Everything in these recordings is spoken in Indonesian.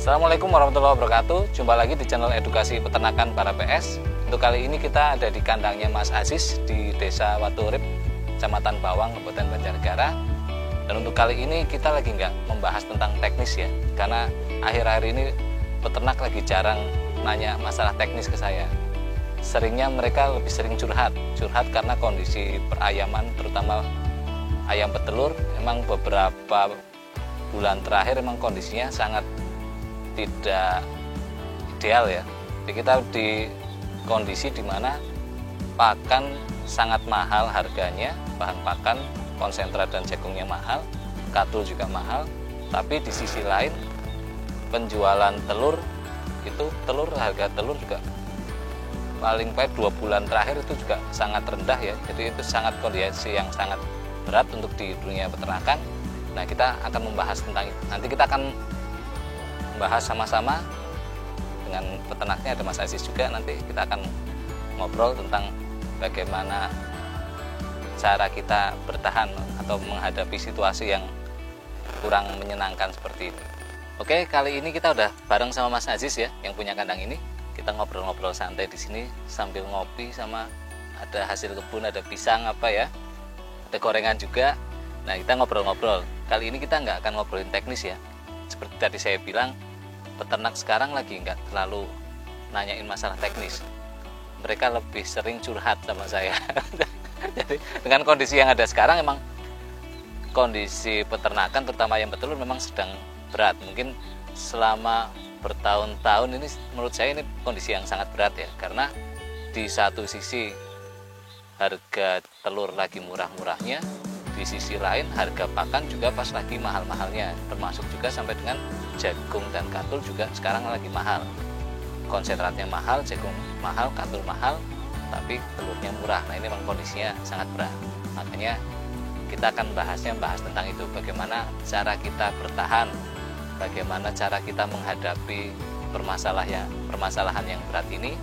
Assalamualaikum warahmatullahi wabarakatuh. Jumpa lagi di channel edukasi peternakan para PS. Untuk kali ini kita ada di kandangnya Mas Aziz di Desa Waturip, Kecamatan Bawang, Kabupaten Banjarnegara. Dan untuk kali ini kita lagi nggak membahas tentang teknis ya, karena akhir-akhir ini peternak lagi jarang nanya masalah teknis ke saya. Seringnya mereka lebih sering curhat karena kondisi perayaman, terutama ayam petelur, emang beberapa bulan terakhir emang kondisinya sangat tidak ideal ya. Jadi kita di kondisi dimana pakan sangat mahal harganya, bahan pakan, konsentrat dan jagungnya mahal, katul juga mahal. Tapi di sisi lain penjualan telur itu harga telur juga paling baik 2 bulan terakhir itu juga sangat rendah ya. Jadi itu sangat kondisi yang sangat berat untuk di dunia peternakan. Nah, kita akan membahas tentang itu. Nanti kita akan bahas sama-sama dengan peternaknya, ada Mas Aziz juga. Nanti kita akan ngobrol tentang bagaimana cara kita bertahan atau menghadapi situasi yang kurang menyenangkan seperti ini. Oke, kali ini kita udah bareng sama Mas Aziz ya, yang punya kandang ini. Kita ngobrol-ngobrol santai di sini sambil ngopi, sama ada hasil kebun, ada pisang apa ya, ada gorengan juga. Nah, kita ngobrol-ngobrol. Kali ini kita nggak akan ngobrolin teknis ya. Seperti tadi saya bilang, peternak sekarang lagi nggak terlalu nanyain masalah teknis. Mereka lebih sering curhat sama saya. Jadi dengan kondisi yang ada sekarang, emang kondisi peternakan terutama ayam petelur memang sedang berat. Mungkin selama bertahun-tahun ini menurut saya ini kondisi yang sangat berat ya. Karena di satu sisi harga telur lagi murah-murahnya, di sisi lain harga pakan juga pas lagi mahal-mahalnya, termasuk juga sampai dengan jagung dan katul juga sekarang lagi mahal. Konsentratnya mahal, jagung mahal, katul mahal, tapi telurnya murah. Nah, ini memang kondisinya sangat berat. Makanya kita akan bahas tentang itu, bagaimana cara kita bertahan, bagaimana cara kita menghadapi permasalahan yang berat ini,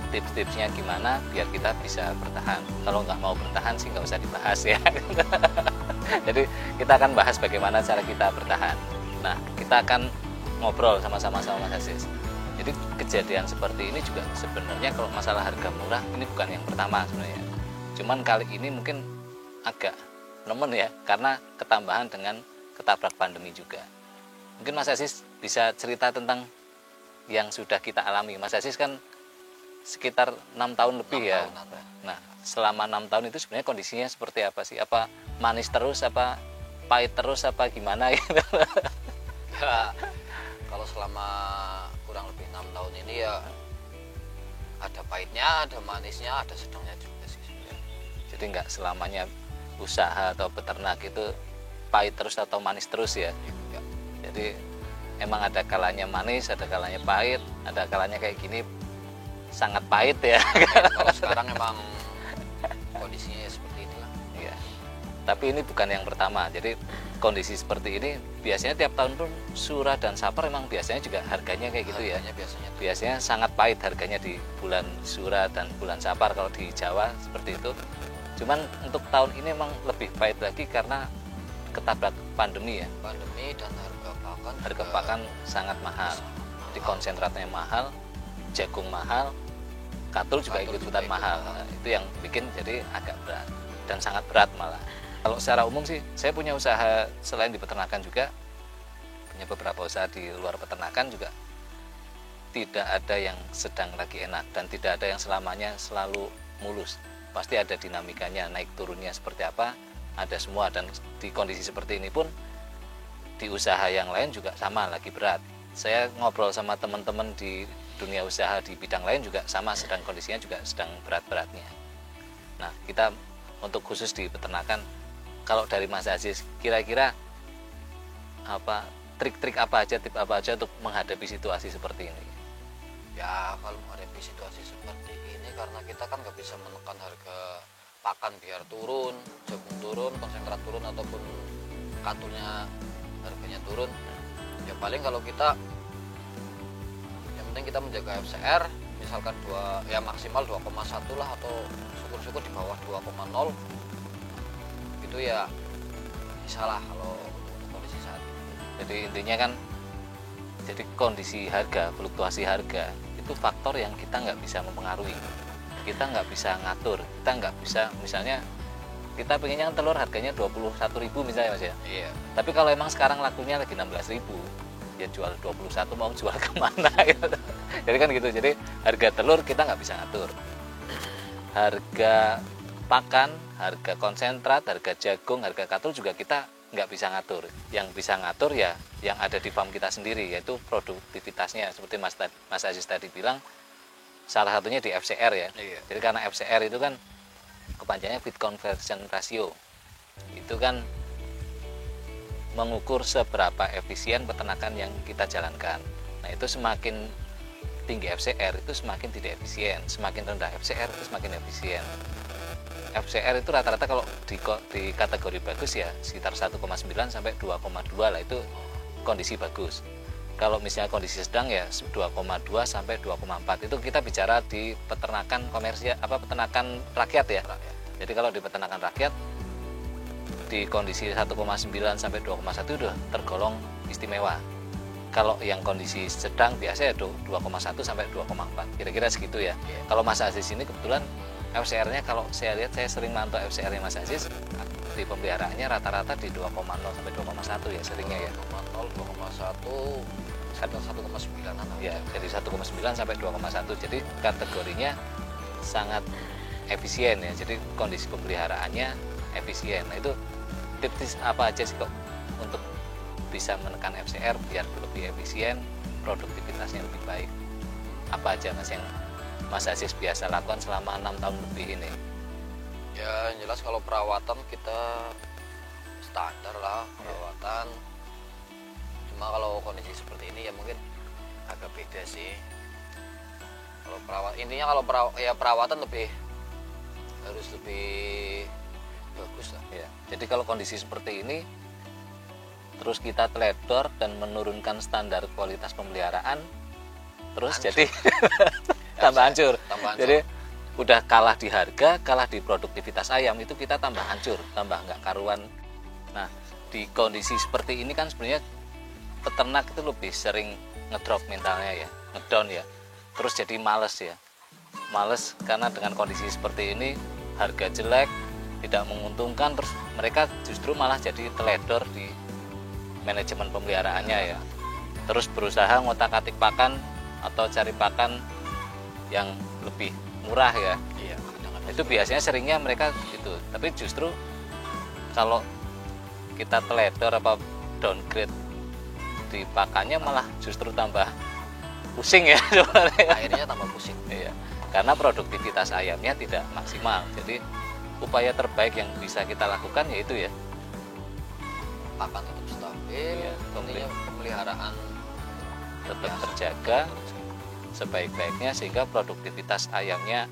tips-tipsnya gimana biar kita bisa bertahan. Kalau nggak mau bertahan sih nggak usah dibahas ya. Jadi kita akan bahas bagaimana cara kita bertahan. Nah, kita akan ngobrol sama-sama sama Mas Aziz. Jadi kejadian seperti ini juga sebenarnya kalau masalah harga murah ini bukan yang pertama sebenarnya. Cuman kali ini mungkin agak nemen ya, karena ketambahan dengan ketabrak pandemi juga. Mungkin Mas Aziz bisa cerita tentang yang sudah kita alami. Mas Aziz kan sekitar 6 tahun lebih ya. Nah, selama 6 tahun itu sebenarnya kondisinya seperti apa sih? Apa manis terus, apa pahit terus, apa gimana gitu? Ya, kalau selama kurang lebih 6 tahun ini ya ada pahitnya, ada manisnya, ada sedangnya juga sih sebenarnya. Jadi nggak selamanya usaha atau peternak itu pahit terus atau manis terus ya? Ya. Jadi emang ada kalanya manis, ada kalanya pahit, ada kalanya kayak gini sangat pahit ya. Kalau sekarang emang kondisinya seperti inilah. Iya. Tapi ini bukan yang pertama. Jadi kondisi seperti ini biasanya tiap tahun pun Surah dan Sapar emang biasanya juga harganya kayak gitu ya. Biasanya sangat pahit harganya di bulan Surah dan bulan Sapar kalau di Jawa seperti itu. Cuman untuk tahun ini emang lebih pahit lagi karena ketabrak pandemi ya. Pandemi dan harga pakan sangat mahal. Jadi konsentratnya mahal, jagung mahal, katul juga ikut-ikutan mahal. Nah, itu yang bikin jadi agak berat dan sangat berat malah. Kalau secara umum sih, saya punya usaha selain di peternakan juga, punya beberapa usaha di luar peternakan juga. Tidak ada yang sedang lagi enak dan tidak ada yang selamanya selalu mulus. Pasti ada dinamikanya, naik turunnya seperti apa, ada semua. Dan di kondisi seperti ini pun, di usaha yang lain juga sama, lagi berat. Saya ngobrol sama teman-teman di dunia usaha di bidang lain juga sama, sedang kondisinya juga sedang berat-beratnya. Nah, kita untuk khusus di peternakan, kalau dari Mas Aziz, kira-kira apa trik-trik apa aja, tip apa aja untuk menghadapi situasi seperti ini? Ya, kalau menghadapi situasi seperti ini, karena kita kan nggak bisa menekan harga pakan biar turun, jagung turun, konsentrat turun, ataupun katulnya harganya turun. Ya paling kalau kita, yang penting kita menjaga FCR, misalkan maksimal 2,1 lah, atau syukur-syukur di bawah 2,0. Itu ya bisa lah kalau untuk kondisi saat ini. Jadi intinya kan Jadi kondisi harga, fluktuasi harga itu faktor yang kita nggak bisa mempengaruhi, kita nggak bisa ngatur, kita nggak bisa, misalnya kita pengennya kan telur harganya 21.000 misalnya Mas ya. Iya. Tapi kalau emang sekarang lakunya lagi 16.000, ya jual 21 mau jual kemana gitu. Jadi kan gitu. Jadi harga telur kita nggak bisa ngatur. Harga pakan, harga konsentrat, harga jagung, harga katul juga kita nggak bisa ngatur. Yang bisa ngatur ya yang ada di farm kita sendiri, yaitu produktivitasnya. Seperti Mas Aziz tadi bilang, salah satunya di FCR ya. Iya. Jadi karena FCR itu kan kepanjangannya feed conversion ratio, itu kan mengukur seberapa efisien peternakan yang kita jalankan. Nah itu semakin tinggi FCR itu semakin tidak efisien, semakin rendah FCR itu semakin efisien. FCR itu rata-rata kalau di kategori bagus ya sekitar 1,9 sampai 2,2 lah, itu kondisi bagus. Kalau misalnya kondisi sedang ya 2,2 sampai 2,4, itu kita bicara di peternakan komersial, peternakan rakyat ya. Jadi kalau di peternakan rakyat di kondisi 1,9 sampai 2,1 udah tergolong istimewa. Kalau yang kondisi sedang biasa ya 2,1 sampai 2,4, kira-kira segitu ya. Kalau Mas Aziz ini kebetulan FCR-nya, kalau saya lihat, saya sering mantau FCR-nya Mas Aziz di pemeliharaannya rata-rata di 2,0 sampai 2,1 ya seringnya ya. 2,0, 2,1, 1,9-an. Ya, dari 1,9 sampai 2,1. Jadi kategorinya sangat efisien ya. Jadi kondisi pemeliharaannya efisien. Nah, itu tips apa aja sih kok untuk bisa menekan FCR biar lebih efisien, produktivitasnya lebih baik? Apa aja Mas yang Mas Aziz biasa lakukan selama 6 tahun lebih ini? Ya yang jelas kalau perawatan kita standar lah perawatan. Cuma kalau kondisi seperti ini ya mungkin agak beda sih. Kalau intinya kalau perawatan harus lebih bagus lah. Ya. Jadi kalau kondisi seperti ini terus kita teledor dan menurunkan standar kualitas pemeliharaan, terus hancur. Jadi tambah hancur. Jadi udah kalah di harga, kalah di produktivitas ayam, itu kita tambah hancur, tambah nggak karuan. Nah di kondisi seperti ini kan sebenarnya peternak itu lebih sering ngedrop mentalnya ya, ngedown ya, terus jadi males ya, males karena dengan kondisi seperti ini harga jelek, tidak menguntungkan, terus mereka justru malah jadi teledor di manajemen pemeliharaannya ya, terus berusaha ngotak-atik pakan atau cari pakan yang lebih murah ya. Iya, itu biasanya seringnya mereka itu. Tapi justru kalau kita teledor downgrade di pakannya malah justru tambah pusing ya sebenarnya. Akhirnya tambah pusing. Iya. Karena produktivitas ayamnya tidak maksimal. Jadi upaya terbaik yang bisa kita lakukan yaitu ya pakan tetap stabil, ya, pemeliharaan tetap terjaga sebaik-baiknya sehingga produktivitas ayamnya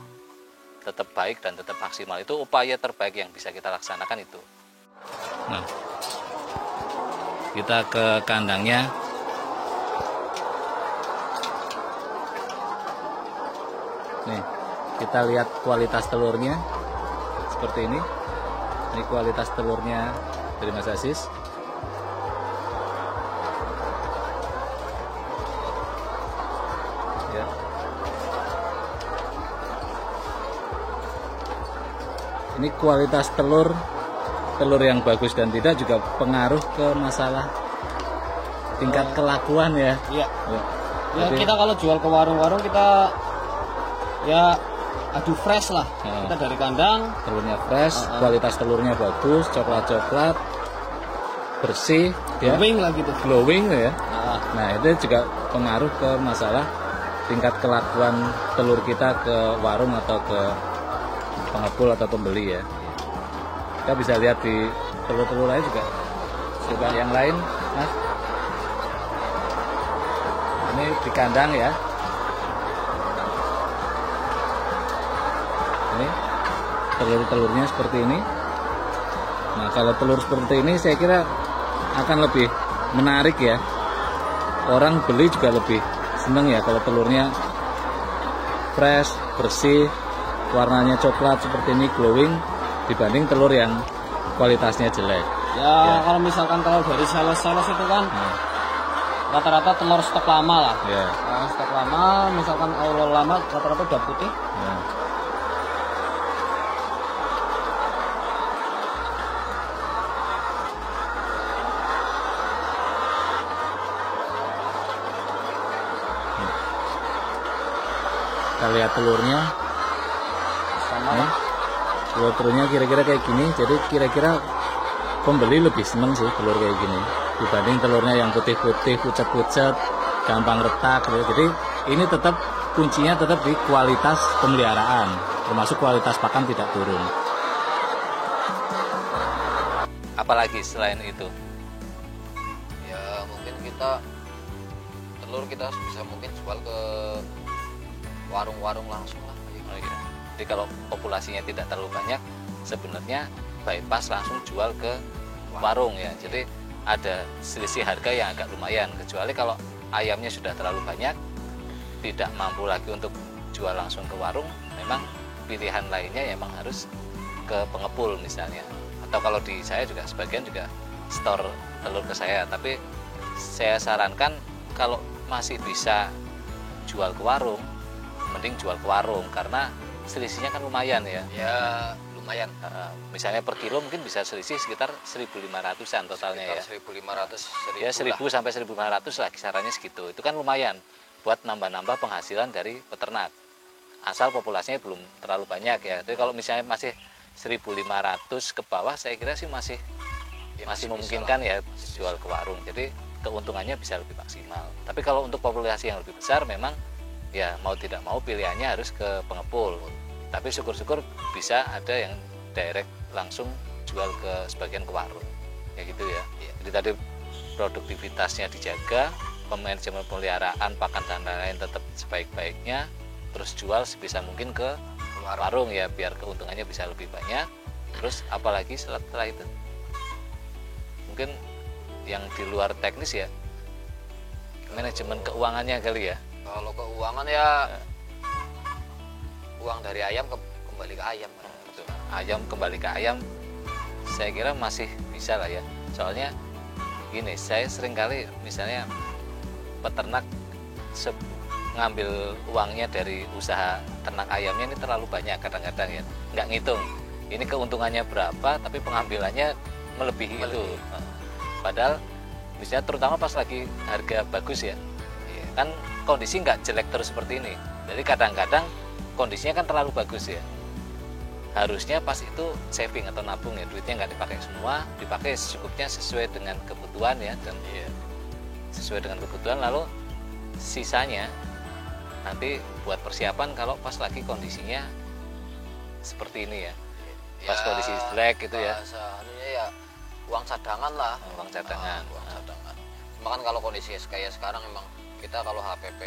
tetap baik dan tetap maksimal. Itu upaya terbaik yang bisa kita laksanakan itu. Nah, kita ke kandangnya. Nih, kita lihat kualitas telurnya seperti ini. Ini kualitas telurnya dari Mas Aziz. Ya. Ini kualitas telur yang bagus dan tidak juga pengaruh ke masalah tingkat kelakuan ya. Iya. Ya. Ya, Jadi, kita kalau jual ke warung-warung kita ya adu fresh lah. Kita dari kandang, telurnya fresh, kualitas telurnya bagus, coklat-coklat, bersih, glowing lah gitu. glowing ya. Nah itu juga pengaruh ke masalah tingkat kelakuan telur kita ke warung atau ke pengepul atau pembeli ya. Kita bisa lihat di telur-telur lain juga. Coba yang lain, Mas. Ini di kandang ya. Ini telur-telurnya seperti ini. Nah kalau telur seperti ini saya kira akan lebih menarik ya. Orang beli juga lebih seneng ya kalau telurnya fresh, bersih, warnanya coklat seperti ini, glowing, dibanding telur yang kualitasnya jelek. Ya. Kalau misalkan kalau dari sales itu kan rata-rata telur stok lama lah. Ya. Nah, stok lama, misalkan awal lama rata-rata udah putih. Ya. Kita lihat telurnya. Sama Ya. lah. Telurnya kira-kira kayak gini, jadi kira-kira pembeli lebih seneng sih telur kayak gini dibanding telurnya yang putih-putih, pucat-pucat, gampang retak gitu. Jadi ini tetap kuncinya tetap di kualitas pemeliharaan, termasuk kualitas pakan tidak turun. Apalagi selain itu? Ya mungkin telur kita bisa mungkin jual ke warung-warung langsung lah. Oh iya. Jadi kalau populasinya tidak terlalu banyak, sebenarnya bypass langsung jual ke warung ya. Jadi ada selisih harga yang agak lumayan. Kecuali kalau ayamnya sudah terlalu banyak, tidak mampu lagi untuk jual langsung ke warung, memang pilihan lainnya ya memang harus ke pengepul misalnya. Atau kalau di saya juga sebagian juga store telur ke saya. Tapi saya sarankan kalau masih bisa jual ke warung, mending jual ke warung karena selisihnya kan lumayan ya. Ya lumayan. Misalnya per kilo mungkin bisa selisih sekitar 1.500-an totalnya ya. 1.500, 1.000 Ya 1.000 lah. sampai 1.500 lah kisarannya segitu. Itu kan lumayan buat nambah-nambah penghasilan dari peternak. Asal populasinya belum terlalu banyak ya. Jadi kalau misalnya masih 1.500 ke bawah, saya kira sih masih Ya, masih masih memungkinkan bisa ya jual ke warung. Jadi keuntungannya bisa lebih maksimal. Tapi kalau untuk populasi yang lebih besar memang ya mau tidak mau pilihannya harus ke pengepul. Tapi syukur-syukur bisa ada yang direct langsung jual ke sebagian ke warung. Ya gitu ya. Jadi tadi produktivitasnya dijaga, manajemen pemeliharaan pakan dan lain-lain tetap sebaik-baiknya, terus jual sebisa mungkin ke warung ya biar keuntungannya bisa lebih banyak. Terus apalagi setelah itu mungkin yang di luar teknis ya manajemen keuangannya kali ya. Kalau keuangan ya uang dari ayam kembali ke ayam. Betul. Ayam kembali ke ayam saya kira masih bisa lah ya. Soalnya gini, saya sering kali misalnya peternak ngambil uangnya dari usaha ternak ayamnya ini terlalu banyak kadang-kadang ya, nggak ngitung ini keuntungannya berapa tapi pengambilannya melebihi itu. Padahal misalnya terutama pas lagi harga bagus ya, kan kondisi nggak jelek terus seperti ini. Jadi kadang-kadang kondisinya kan terlalu bagus ya, harusnya pas itu saving atau nabung ya, duitnya nggak dipakai semua, dipakai secukupnya sesuai dengan kebutuhan ya, dan sesuai dengan kebutuhan, lalu sisanya nanti buat persiapan kalau pas lagi kondisinya seperti ini ya, pas kondisi jelek gitu ya. Seharusnya ya uang cadangan lah. Uang cadangan. Uang cadangan. Cuma kan kalau kondisi kayak sekarang emang kita kalau HPP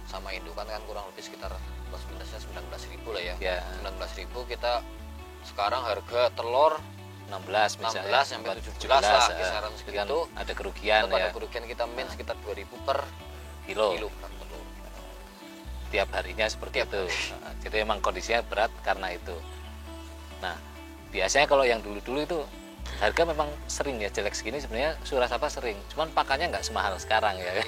sama indukan kan kurang lebih sekitar plus minusnya 19.000 lah ya. Ya. 19.000 kita sekarang harga telur 16 misalnya 16 sampai 17 lah kisaran kan segitu. ada kerugian Tetap ya, ada kerugian kita min sekitar 2.000 per kilo kilo per telur. tiap harinya seperti Tiap itu. Jadi emang kondisinya berat karena itu. Nah biasanya kalau yang dulu-dulu itu harga memang sering ya jelek segini, sebenarnya surah sapa sering, cuman pakannya nggak semahal sekarang ya.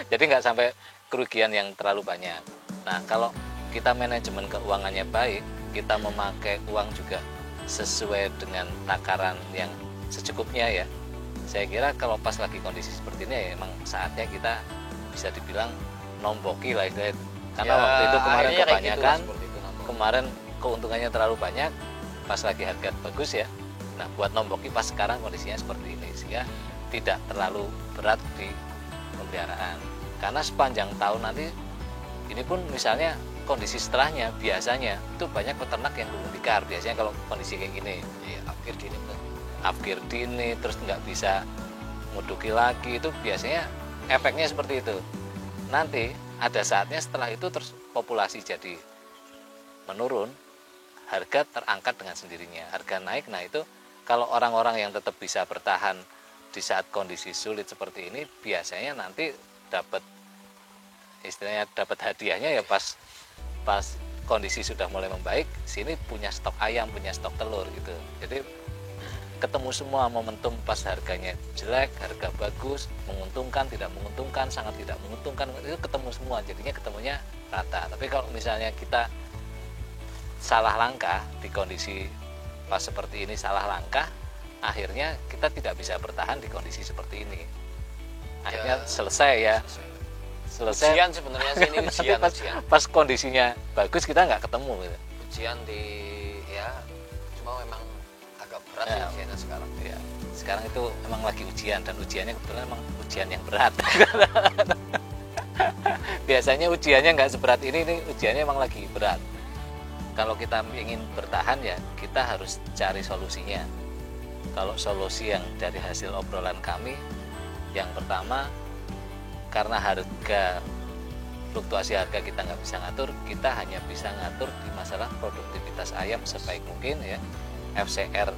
Jadi nggak sampai kerugian yang terlalu banyak. Nah kalau kita manajemen keuangannya baik, kita memakai uang juga sesuai dengan takaran yang secukupnya ya, saya kira kalau pas lagi kondisi seperti ini ya emang saatnya kita bisa dibilang nomboki lah itu. Karena Ya, waktu itu kemarin akhirnya kayak kebanyakan, gitulah, seperti itu, nambah. kemarin keuntungannya terlalu banyak pas lagi harga bagus ya. Nah buat nomboki pas sekarang kondisinya seperti ini, sehingga tidak terlalu berat di pemeliharaan. Karena sepanjang tahun nanti ini pun misalnya kondisi setelahnya biasanya itu banyak peternak yang gulung tikar biasanya kalau kondisi kayak gini. Afkir dini terus nggak bisa muduki lagi, itu biasanya efeknya seperti itu. Nanti ada saatnya setelah itu terus populasi jadi menurun, harga terangkat dengan sendirinya, harga naik. Nah itu kalau orang-orang yang tetap bisa bertahan di saat kondisi sulit seperti ini, biasanya nanti dapat istilahnya dapat hadiahnya ya pas kondisi sudah mulai membaik, sini punya stok ayam, punya stok telur gitu. Jadi ketemu semua momentum, pas harganya jelek, harga bagus, menguntungkan, tidak menguntungkan, sangat tidak menguntungkan, itu ketemu semua, jadinya ketemunya rata. Tapi kalau misalnya kita salah langkah di kondisi pas seperti ini, salah langkah, akhirnya kita tidak bisa bertahan di kondisi seperti ini. Akhirnya selesai ya. Selesai. Ujian sebenarnya sih ini ujian, pas, ujian. pas kondisinya bagus kita nggak ketemu gitu. Ujian di ya cuma memang agak berat sih ujiannya sekarang. Ya, sekarang itu memang lagi ujian, dan ujiannya kebetulan memang ujian yang berat. Biasanya ujiannya nggak seberat ini ujiannya memang lagi berat. Kalau kita ingin bertahan ya kita harus cari solusinya. Kalau solusi yang dari hasil obrolan kami, yang pertama, karena fluktuasi harga kita nggak bisa ngatur, kita hanya bisa ngatur di masalah produktivitas ayam sebaik mungkin ya. FCR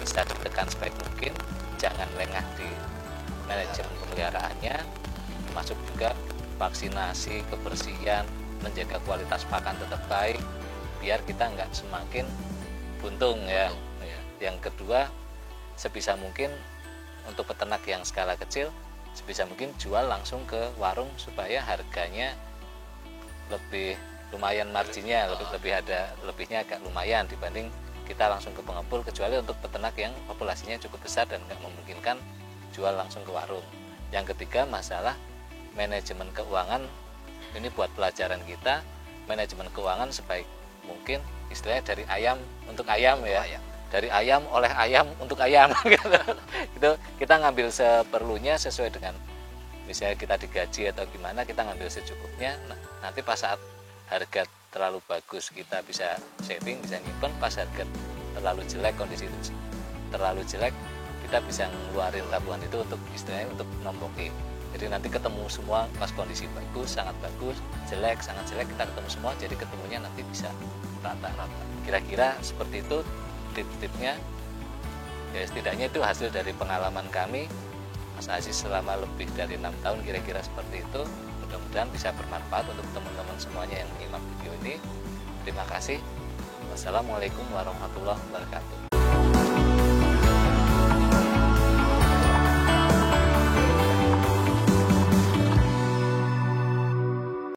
bisa ditekan sebaik mungkin, jangan lengah di manajemen pemeliharaannya, termasuk juga vaksinasi, kebersihan, menjaga kualitas pakan tetap baik, biar kita nggak semakin buntung ya. Yang kedua, sebisa mungkin untuk peternak yang skala kecil, sebisa mungkin jual langsung ke warung supaya harganya lebih lumayan, marginnya lebih ada lebihnya agak lumayan dibanding kita langsung ke pengepul, kecuali untuk peternak yang populasinya cukup besar dan nggak memungkinkan jual langsung ke warung. Yang ketiga, masalah manajemen keuangan. Ini buat pelajaran kita, manajemen keuangan sebaik mungkin, istilahnya dari ayam untuk ayam ya. Dari ayam oleh ayam untuk ayam gitu. Kita ngambil seperlunya sesuai dengan misalnya kita digaji atau gimana, kita ngambil secukupnya. Nah, nanti pas saat harga terlalu bagus kita bisa saving, bisa nyimpen. Pas harga terlalu jelek, kondisi itu terlalu jelek, kita bisa ngeluarin tabungan itu untuk istilahnya untuk nombokin. Jadi nanti ketemu semua pas kondisi bagus, sangat bagus, jelek, sangat jelek, kita ketemu semua, jadi ketemunya nanti bisa rata-rata. Kira-kira seperti itu tip-tipnya. Ya setidaknya itu hasil dari pengalaman kami Mas Aziz selama lebih dari 6 tahun, kira-kira seperti itu. Mudah-mudahan bisa bermanfaat untuk teman-teman semuanya yang menyimak video ini. Terima kasih. Wassalamualaikum warahmatullahi wabarakatuh.